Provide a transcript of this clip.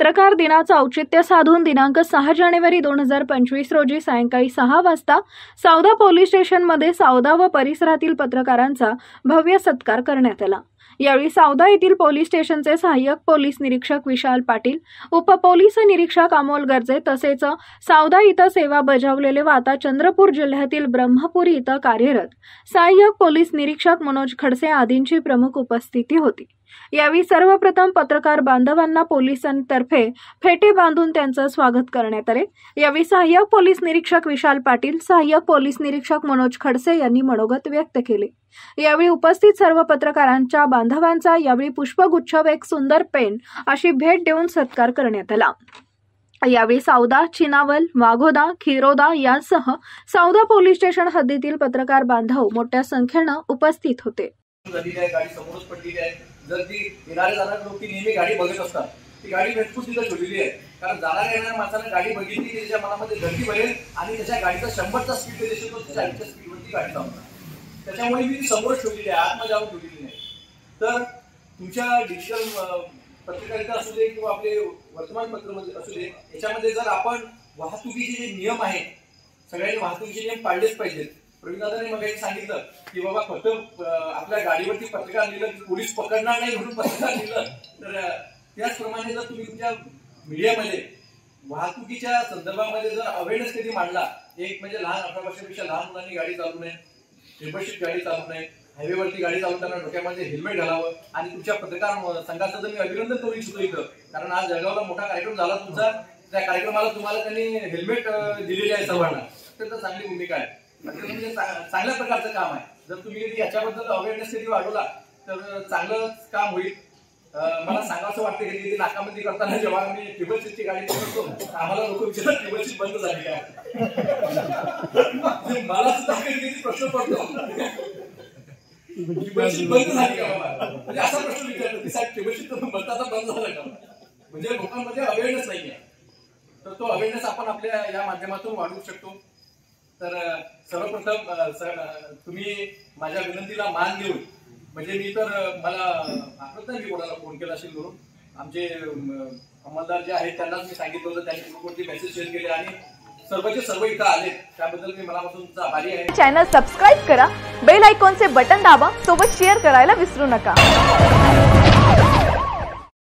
पत्रकार दिनाचं औचित्य साधून दिनांक 6 जानेवारी 2025 रोजी सायंकाळी 6 वाजता सावदा पोलीस स्टेशनमध्ये सावदा व परिसरातील पत्रकारांचा भव्य सत्कार करण्यात आला। यावेळी सावदा येथील पोलीस स्टेशनचे सहाय्यक पोलीस निरीक्षक विशाल पाटील, उपपोलीस निरीक्षक अमोल गर्जे तसेच सावदा इथं सेवा बजावलेले व आता चंद्रपूर जिल्ह्यातील ब्रह्मपुरी इथं कार्यरत सहाय्यक पोलीस निरीक्षक मनोज खडसे आदींची प्रमुख उपस्थिती होती। यावेळी सर्वप्रथम पत्रकार बांधवांना पोलिसांतर्फे फेटे बांधून त्यांचं स्वागत करण्यात आले। यावेळी सहाय्यक पोलीस निरीक्षक विशाल पाटील, सहाय्यक पोलीस निरीक्षक मनोज खडसे यांनी मनोगत व्यक्त केले। यावेळी उपस्थित सर्व पत्रकारांच्या बांधवांचा यावेळी पुष्पगुच्छ व एक सुंदर पेन अशी भेट देऊन सत्कार करण्यात आला। यावेळी सावदा, चिनावल, वाघोदा, खिरोदा यांसह सावदा पोलीस स्टेशन हद्दीतील पत्रकार बांधव मोठ्या संख्येने उपस्थित होते। गाडी समोरच पडलेली आहे। जर ती येणारे जाणारे लोक ती नेहमी गाडी बघत असतात, ती गाडी भेटपूस तिथं ठेवलेली आहे। कारण जाणाऱ्या येणाऱ्या माणसाने गाडी बघितली की त्याच्या मनामध्ये धडकी भरेल आणि त्याच्या गाडीचा 100चा स्पीड देतो, त्याच्या 40च्या स्पीडवरती गाडी चालवणार। त्याच्यामुळे मी ती समोर ठेवलेली आहे, आतमध्ये जाऊन ठेवलेली नाही। तर तुमच्या डिजिटल पत्रकारिता असू दे किंवा आपले वर्तमानपत्र असू दे, याच्यामध्ये जर आपण वाहतुकीचे जे नियम आहेत, सगळ्यांनी वाहतुकीचे नियम पाळलेच पाहिजेत। प्रवीणदादांनी मग सांगितलं की बाबा फक्त आपल्या गाडीवरती पत्रकार लिहिलं की पोलीस पकडणार नाही म्हणून पत्रकार लिहिलं, तर त्याचप्रमाणे जर तुम्ही तुमच्या मीडियामध्ये वाहतुकीच्या संदर्भामध्ये जर अवेअरनेस कधी मांडला, एक म्हणजे लहान 18 वर्षापेक्षा लहान मुलांनी गाडी चालवू नये, ट्रिपल शीट गाडी चालवू नये, हायवेवरती गाडी चालवताना डोक्यामध्ये हेल्मेट घालावं आणि तुमच्या पत्रकार संघाचं तर मी अभिनंदन करू इच्छितो इथं, कारण आज जळगावला मोठा कार्यक्रम झाला तुमचा, त्या कार्यक्रमाला तुम्हाला त्यांनी हेल्मेट दिलेले आहे सर्वांना, अत्यंत चांगली भूमिका आहे, म्हणजे चांगल्या प्रकारचं काम आहे। जर तुम्ही कधी याच्याबद्दल अवेअरनेस कधी वाढवला तर चांगलं काम होईल। मला सांगावं वाटतं की नाकाबंदी करताना जेव्हा आम्ही ट्रिपल सीटची गाडी करतो, आम्हाला लोक विचारतात ट्रिपल सीट बंद झाली काय, मला सुद्धा कधी प्रश्न पडतो ट्रिपल सीट बंद झाली का बाबा, म्हणजे असा प्रश्न विचारतो की साहेब ट्रिपल सीट बंद झालं का, म्हणजे लोकांमध्ये अवेअरनेस नाही आहे। तर तो अवेअरनेस आपण आपल्या या माध्यमातून वाढवू शकतो। तर सर्वप्रथम तुम्ही माझ्या विनंतीला मान देऊन, म्हणजे मी तर मला आठवत नाही मी कोणाला फोन केला असेल म्हणून, आमचे अंमलदार जे आहेत त्यांनाच मी सांगितलं होतं, त्यांनी ग्रुपवरती मेसेज शेअर केले आणि सर्वचे सर्व इथं आले, त्याबद्दल मी मनापासून तुमचा आभारी आहे। चॅनल सबस्क्राइब करा, बेल आयकॉनचे बटन दाबा, सोबत शेअर करायला विसरू नका।